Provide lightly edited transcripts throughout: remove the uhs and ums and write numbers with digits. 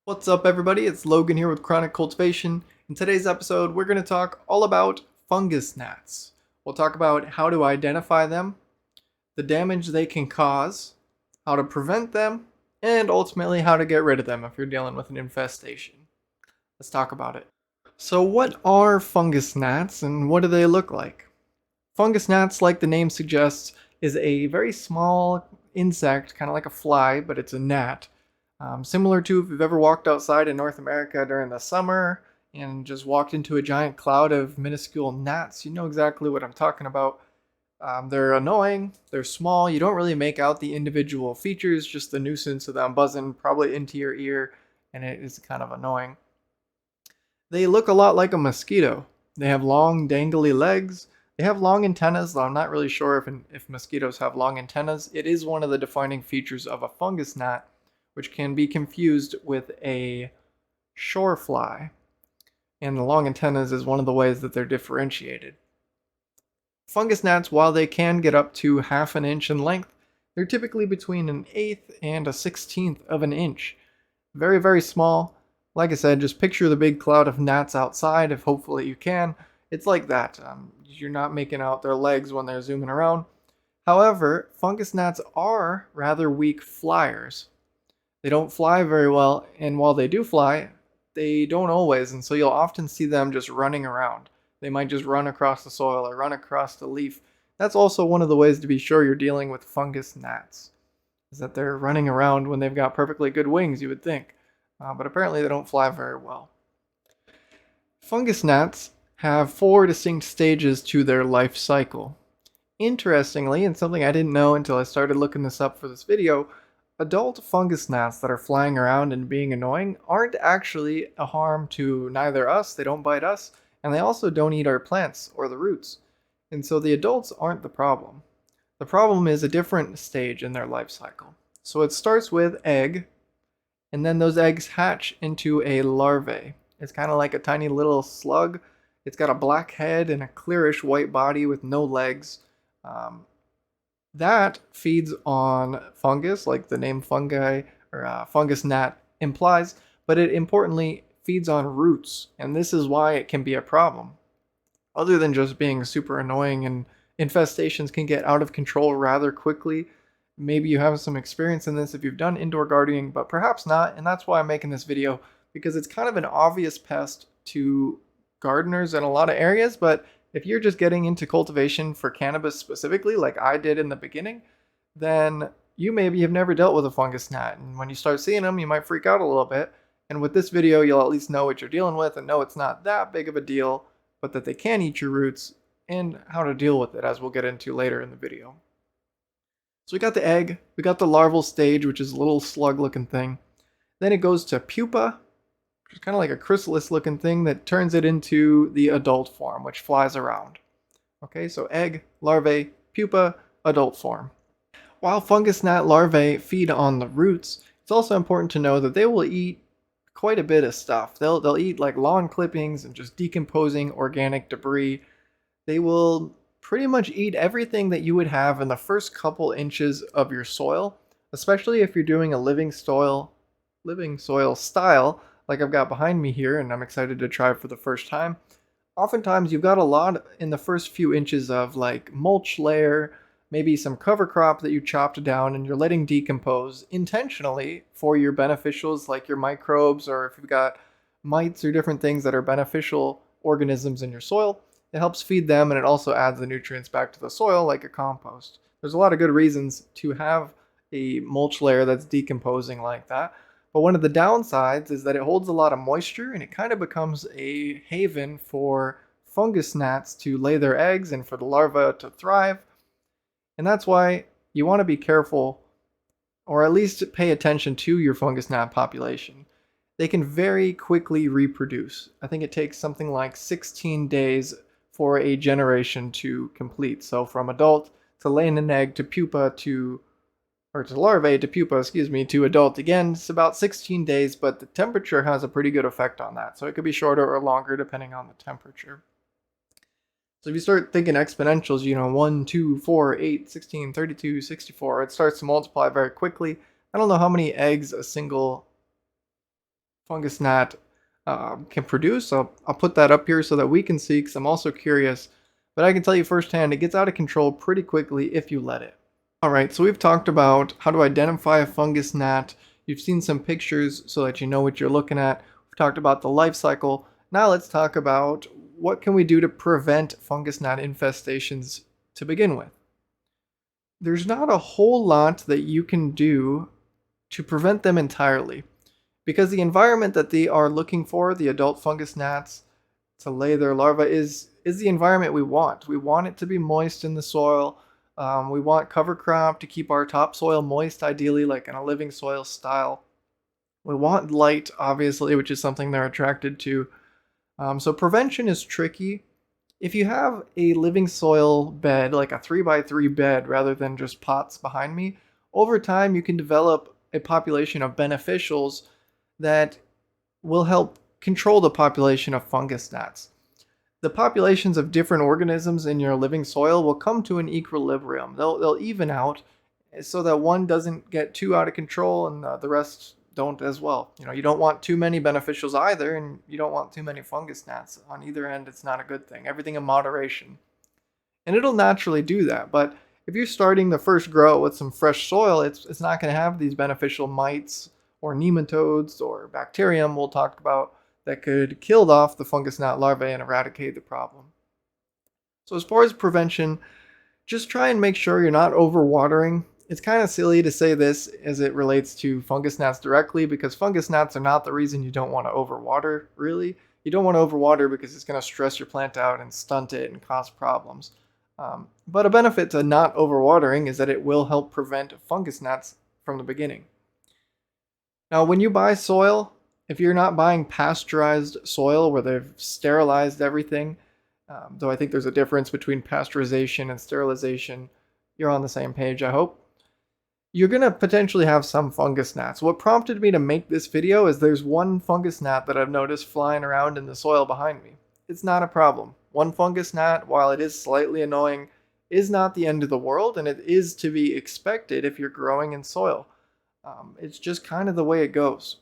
What's up, everybody? It's Logan here with Chronic Cultivation. In today's episode, we're going to talk all about fungus gnats. We'll talk about how to identify them, the damage they can cause, how to prevent them, and ultimately how to get rid of them if you're dealing with an infestation. Let's talk about it. So, what are fungus gnats and what do they look like? Fungus gnats, like the name suggests, is a very small insect, kind of like a fly, but it's a gnat. Similar to if you've ever walked outside in North America during the summer and just walked into a giant cloud of minuscule gnats, you know exactly what I'm talking about. They're annoying, they're small, you don't really make out the individual features, just the nuisance of them buzzing probably into your ear, and it is kind of annoying. They look a lot like a mosquito. They have long, dangly legs. They have long antennas, though I'm not really sure if mosquitoes have long antennas. It is one of the defining features of a fungus gnat, which can be confused with a shore fly. And the long antennas is one of the ways that they're differentiated. Fungus gnats, while they can get up to half an inch in length, they're typically between an eighth and a 16th of an inch. Very, very small. Like I said, just picture the big cloud of gnats outside, if hopefully you can. It's like that. You're not making out their legs when they're zooming around. However, fungus gnats are rather weak flyers. They don't fly very well, and while they do fly, they don't always, and so you'll often see them just running around. They might just run across the soil or run across the leaf. That's also one of the ways to be sure you're dealing with fungus gnats, is that they're running around when they've got perfectly good wings, you would think. But apparently they don't fly very well. Fungus gnats have 4 distinct stages to their life cycle. Interestingly, and something I didn't know until I started looking this up for this video, adult fungus gnats that are flying around and being annoying aren't actually a harm to neither us, they don't bite us, and they also don't eat our plants or the roots. And so the adults aren't the problem. The problem is a different stage in their life cycle. So it starts with egg, and then those eggs hatch into a larvae. It's kind of like a tiny little slug. It's got a black head and a clearish white body with no legs. Um, that feeds on fungus, like the name fungi or fungus gnat implies, but it importantly feeds on roots, and this is why it can be a problem. Other than just being super annoying, and infestations can get out of control rather quickly. Maybe you have some experience in this if you've done indoor gardening, but perhaps not, and that's why I'm making this video, because it's kind of an obvious pest to gardeners in a lot of areas, but if you're just getting into cultivation for cannabis specifically, like I did in the beginning, then you maybe have never dealt with a fungus gnat, and when you start seeing them, you might freak out a little bit. And with this video, you'll at least know what you're dealing with and know it's not that big of a deal, but that they can eat your roots and how to deal with it, as we'll get into later in the video. So we got the egg, we got the larval stage, which is a little slug-looking thing. Then it goes to pupa, which is kind of like a chrysalis-looking thing that turns it into the adult form, which flies around. Okay, so egg, larvae, pupa, adult form. While fungus gnat larvae feed on the roots, it's also important to know that they will eat quite a bit of stuff. They'll eat like lawn clippings and just decomposing organic debris. They will pretty much eat everything that you would have in the first couple inches of your soil, especially if you're doing a living soil style like I've got behind me here, and I'm excited to try for the first time. Oftentimes you've got a lot in the first few inches of like mulch layer, maybe some cover crop that you chopped down and you're letting decompose intentionally for your beneficials like your microbes, or if you've got mites or different things that are beneficial organisms in your soil. It helps feed them, and it also adds the nutrients back to the soil like a compost. There's a lot of good reasons to have a mulch layer that's decomposing like that. But one of the downsides is that it holds a lot of moisture, and it kind of becomes a haven for fungus gnats to lay their eggs and for the larvae to thrive. And that's why you want to be careful, or at least pay attention to your fungus gnat population. They can very quickly reproduce. I think it takes something like 16 days for a generation to complete. So from adult to laying an egg to pupa to larvae to pupa, to adult again, it's about 16 days, but the temperature has a pretty good effect on that. So it could be shorter or longer depending on the temperature. So if you start thinking exponentials, 1, 2, 4, 8, 16, 32, 64, it starts to multiply very quickly. I don't know how many eggs a single fungus gnat can produce. I'll put that up here so that we can see, because I'm also curious. But I can tell you firsthand, it gets out of control pretty quickly if you let it. Alright, so we've talked about how to identify a fungus gnat. You've seen some pictures so that you know what you're looking at. We've talked about the life cycle. Now let's talk about what can we do to prevent fungus gnat infestations to begin with. There's not a whole lot that you can do to prevent them entirely, because the environment that they are looking for, the adult fungus gnats, to lay their larvae is the environment we want. We want it to be moist in the soil. We want cover crop to keep our topsoil moist, ideally like in a living soil style. We want light, obviously, which is something they're attracted to. So prevention is tricky. If you have a living soil bed, like a 3x3 bed, rather than just pots behind me, over time you can develop a population of beneficials that will help control the population of fungus gnats. The populations of different organisms in your living soil will come to an equilibrium. They'll even out so that one doesn't get too out of control and the rest don't as well. You don't want too many beneficials either, and you don't want too many fungus gnats. On either end, it's not a good thing. Everything in moderation. And it'll naturally do that, but if you're starting the first grow with some fresh soil, it's not going to have these beneficial mites or nematodes or bacterium we'll talk about that could kill off the fungus gnat larvae and eradicate the problem. So as far as prevention, just try and make sure you're not overwatering. It's kind of silly to say this as it relates to fungus gnats directly, because fungus gnats are not the reason you don't want to overwater, really. You don't want to overwater because it's going to stress your plant out and stunt it and cause problems. But a benefit to not overwatering is that it will help prevent fungus gnats from the beginning. Now, when you buy soil, if you're not buying pasteurized soil where they've sterilized everything, though I think there's a difference between pasteurization and sterilization, you're on the same page, I hope. You're going to potentially have some fungus gnats. What prompted me to make this video is there's one fungus gnat that I've noticed flying around in the soil behind me. It's not a problem. One fungus gnat, while it is slightly annoying, is not the end of the world, and it is to be expected if you're growing in soil. It's just kind of the way it goes.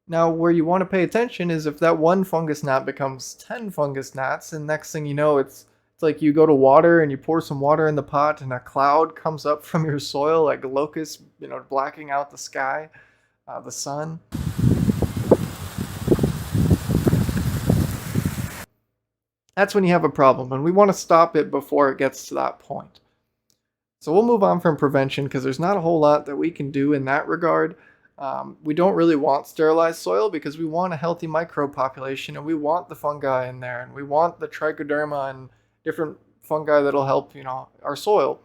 Now, where you want to pay attention is if that one fungus gnat becomes 10 fungus gnats, and next thing you know, it's like you go to water and you pour some water in the pot and a cloud comes up from your soil like locusts, blacking out the sky, the sun. That's when you have a problem, and we want to stop it before it gets to that point. So we'll move on from prevention because there's not a whole lot that we can do in that regard. We don't really want sterilized soil because we want a healthy microbe population, and we want the fungi in there, and we want the trichoderma and different fungi that'll help, our soil.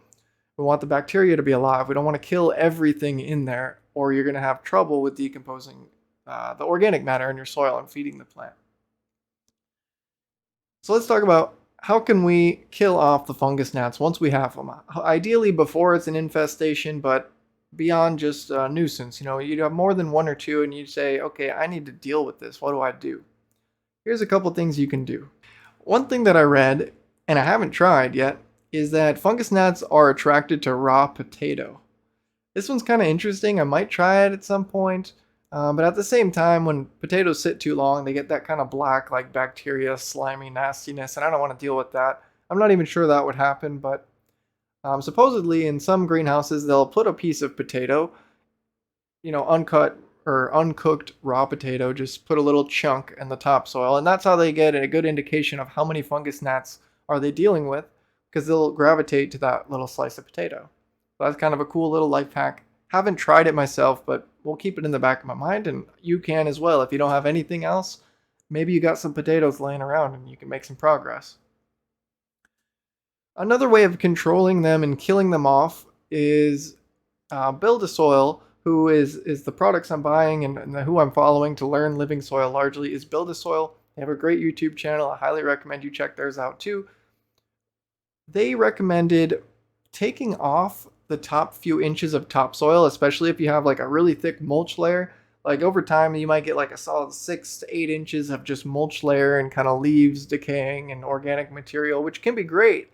We want the bacteria to be alive. We don't want to kill everything in there, or you're going to have trouble with decomposing the organic matter in your soil and feeding the plant. So let's talk about how can we kill off the fungus gnats once we have them. Ideally before it's an infestation, but beyond just a nuisance. You'd have more than one or two and you'd say, okay, I need to deal with this. What do I do? Here's a couple things you can do. One thing that I read, and I haven't tried yet, is that fungus gnats are attracted to raw potato. This one's kind of interesting. I might try it at some point. But at the same time, when potatoes sit too long, they get that kind of black, like bacteria, slimy nastiness, and I don't want to deal with that. I'm not even sure that would happen, but supposedly in some greenhouses, they'll put a piece of potato, uncut or uncooked raw potato, just put a little chunk in the topsoil, and that's how they get a good indication of how many fungus gnats are they dealing with, because they'll gravitate to that little slice of potato. So that's kind of a cool little life hack. Haven't tried it myself, but we'll keep it in the back of my mind, and you can as well. If you don't have anything else, maybe you got some potatoes laying around and you can make some progress. Another way of controlling them and killing them off is Build a Soil, who is the products I'm buying and who I'm following to learn living soil largely, is Build a Soil. They have a great YouTube channel. I highly recommend you check theirs out too. They recommended taking off the top few inches of topsoil, especially if you have like a really thick mulch layer. Like over time, you might get like a solid 6 to 8 inches of just mulch layer and kind of leaves decaying and organic material, which can be great.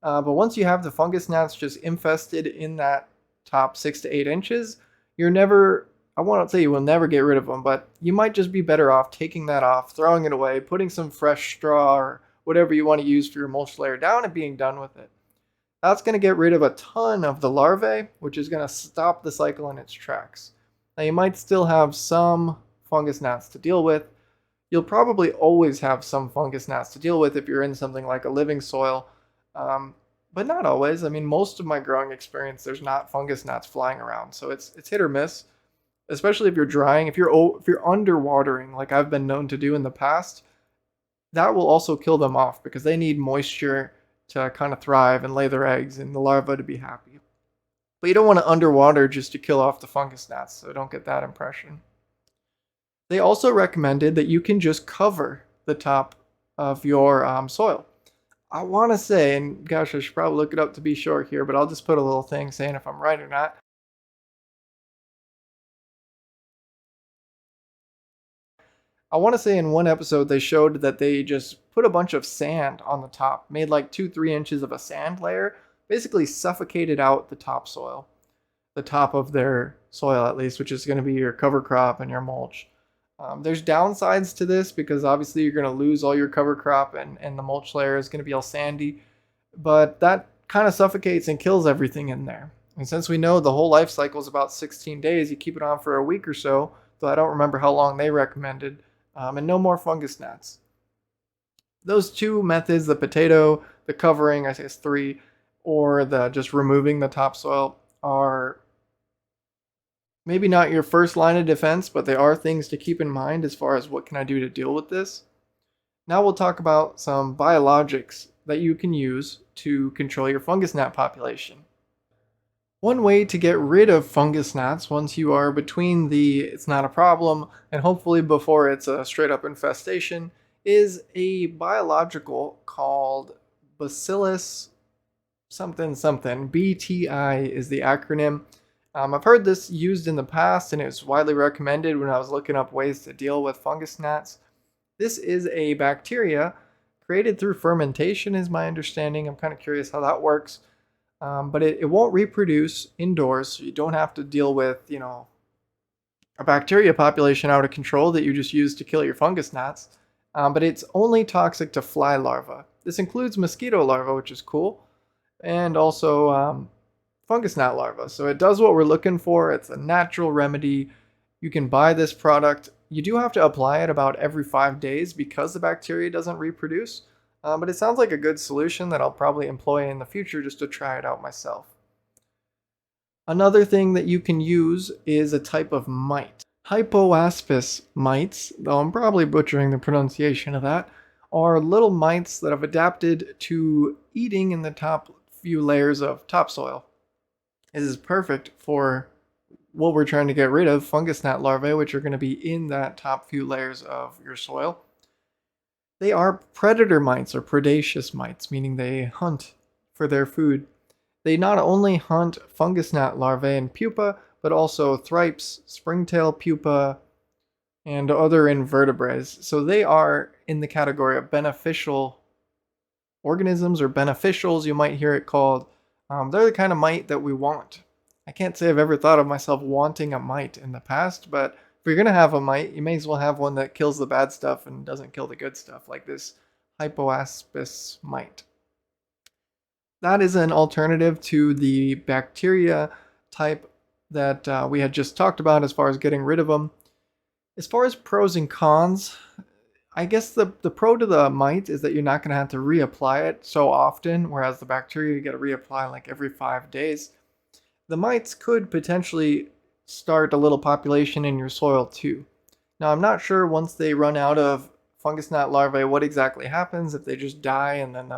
But once you have the fungus gnats just infested in that top 6 to 8 inches, you're never I won't say you will never get rid of them, but you might just be better off taking that off, throwing it away, putting some fresh straw or whatever you want to use for your mulch layer down and being done with it. That's going to get rid of a ton of the larvae, which is going to stop the cycle in its tracks. Now you might still have some fungus gnats to deal with. You'll probably always have some fungus gnats to deal with if you're in something like a living soil, but not always. I mean, most of my growing experience, there's not fungus gnats flying around, so it's hit or miss. Especially if you're drying, if you're underwatering, like I've been known to do in the past, that will also kill them off because they need moisture to kind of thrive and lay their eggs and the larvae to be happy. But you don't want to underwater just to kill off the fungus gnats, so don't get that impression. They also recommended that you can just cover the top of your soil. I want to say, and gosh, I should probably look it up to be sure here, but I'll just put a little thing saying if I'm right or not. I want to say in one episode they showed that they just put a bunch of sand on the top, made like 2-3 inches of a sand layer, basically suffocated out the topsoil, the top of their soil at least, which is going to be your cover crop and your mulch. There's downsides to this because obviously you're going to lose all your cover crop and the mulch layer is going to be all sandy, but that kind of suffocates and kills everything in there. And since we know the whole life cycle is about 16 days, you keep it on for a week or so, though I don't remember how long they recommended, and no more fungus gnats. Those two methods, the potato, the covering, I say it's 3, or the just removing the topsoil, are maybe not your first line of defense, but they are things to keep in mind as far as what can I do to deal with this. Now we'll talk about some biologics that you can use to control your fungus gnat population. One way to get rid of fungus gnats once you are between the it's not a problem and hopefully before it's a straight up infestation is a biological called Bacillus something something. BTI is the acronym. I've heard this used in the past and it was widely recommended when I was looking up ways to deal with fungus gnats. This is a bacteria created through fermentation is my understanding. I'm kind of curious how that works. But it won't reproduce indoors, so you don't have to deal with, a bacteria population out of control that you just use to kill your fungus gnats. But it's only toxic to fly larvae. This includes mosquito larvae, which is cool, and also fungus gnat larvae. So it does what we're looking for. It's a natural remedy. You can buy this product. You do have to apply it about every 5 days because the bacteria doesn't reproduce. But it sounds like a good solution that I'll probably employ in the future just to try it out myself. Another thing that you can use is a type of mite. Hypoaspis mites, though I'm probably butchering the pronunciation of that, are little mites that have adapted to eating in the top few layers of topsoil. This is perfect for what we're trying to get rid of, fungus gnat larvae, which are going to be in that top few layers of your soil. They are predator mites or predaceous mites, meaning they hunt for their food. They not only hunt fungus gnat larvae and pupa, but also thripes, springtail pupa, and other invertebrates. So they are in the category of beneficial organisms or beneficials, you might hear it called. They're the kind of mite that we want. I can't say I've ever thought of myself wanting a mite in the past, but if you're going to have a mite, you may as well have one that kills the bad stuff and doesn't kill the good stuff, like this Hypoaspis mite. That is an alternative to the bacteria type that we had just talked about as far as getting rid of them. As far as pros and cons, I guess the pro to the mite is that you're not going to have to reapply it so often, whereas the bacteria you got to reapply like every 5 days. The mites could potentially start a little population in your soil too. Now I'm not sure once they run out of fungus gnat larvae what exactly happens, if they just die and then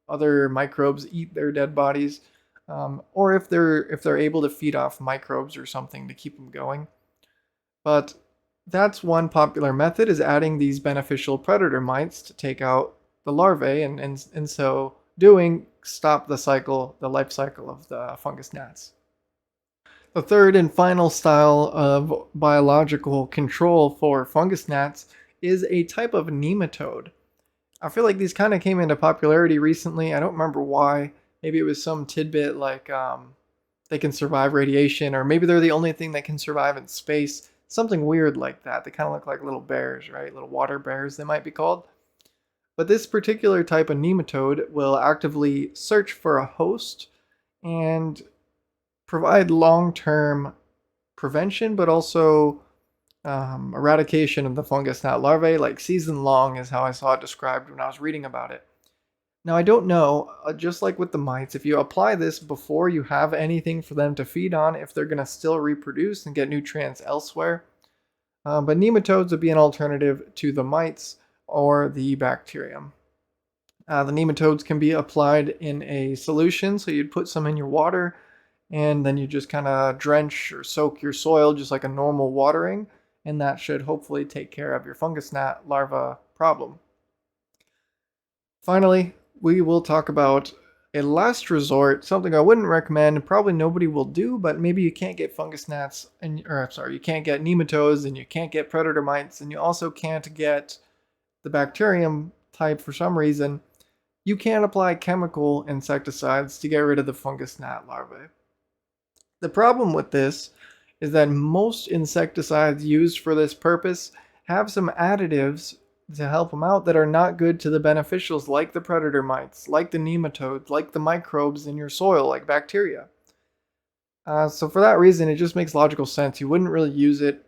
other microbes eat their dead bodies, or if they're able to feed off microbes or something to keep them going. But that's one popular method, is adding these beneficial predator mites to take out the larvae and in so doing stop the life cycle of the fungus gnats. The third and final style of biological control for fungus gnats is a type of nematode. I feel like these kind of came into popularity recently. I don't remember why. Maybe it was some tidbit like they can survive radiation, or maybe they're the only thing that can survive in space. Something weird like that. They kind of look like little bears, right? Little water bears, they might be called. But this particular type of nematode will actively search for a host and provide long-term prevention, but also eradication of the fungus gnat larvae. Like season long is how I saw it described when I was reading about it. Now I don't know, just like with the mites, if you apply this before you have anything for them to feed on, if they're going to still reproduce and get nutrients elsewhere. But nematodes would be an alternative to the mites or the bacterium. The nematodes can be applied in a solution, so you'd put some in your water and then you just kind of drench or soak your soil just like a normal watering, and that should hopefully take care of your fungus gnat larva problem. Finally, we will talk about a last resort, something I wouldn't recommend, probably nobody will do, but maybe you can't get fungus gnats, you can't get nematodes, and you can't get predator mites, and you also can't get the bacterium type for some reason. You can apply chemical insecticides to get rid of the fungus gnat larvae. The problem with this is that most insecticides used for this purpose have some additives to help them out that are not good to the beneficials, like the predator mites, like the nematodes, like the microbes in your soil, like bacteria. So for that reason, it just makes logical sense. You wouldn't really use it.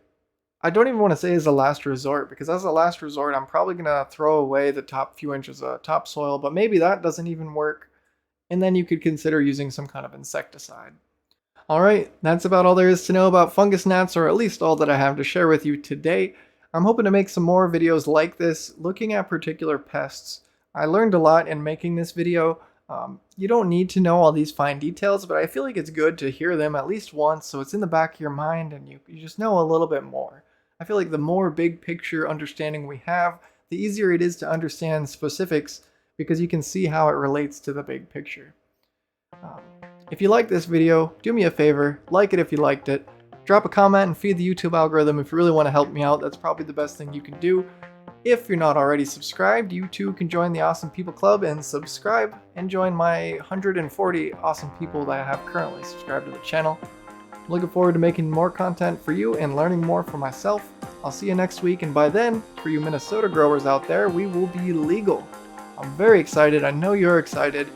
I don't even want to say as a last resort, because as a last resort, I'm probably going to throw away the top few inches of topsoil, but maybe that doesn't even work. And then you could consider using some kind of insecticide. Alright, that's about all there is to know about fungus gnats, or at least all that I have to share with you today. I'm hoping to make some more videos like this, looking at particular pests. I learned a lot in making this video. You don't need to know all these fine details, but I feel like it's good to hear them at least once, so it's in the back of your mind and you just know a little bit more. I feel like the more big picture understanding we have, the easier it is to understand specifics, because you can see how it relates to the big picture. If you like this video, do me a favor, like it if you liked it. Drop a comment and feed the YouTube algorithm if you really want to help me out. That's probably the best thing you can do. If you're not already subscribed, you too can join the Awesome People Club and subscribe and join my 140 awesome people that I have currently subscribed to the channel. I'm looking forward to making more content for you and learning more for myself. I'll see you next week, and by then, for you Minnesota growers out there, we will be legal. I'm very excited. I know you're excited.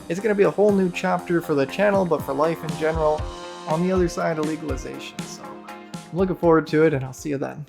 It's going to be a whole new chapter for the channel, but for life in general, on the other side of legalization. So I'm looking forward to it, and I'll see you then.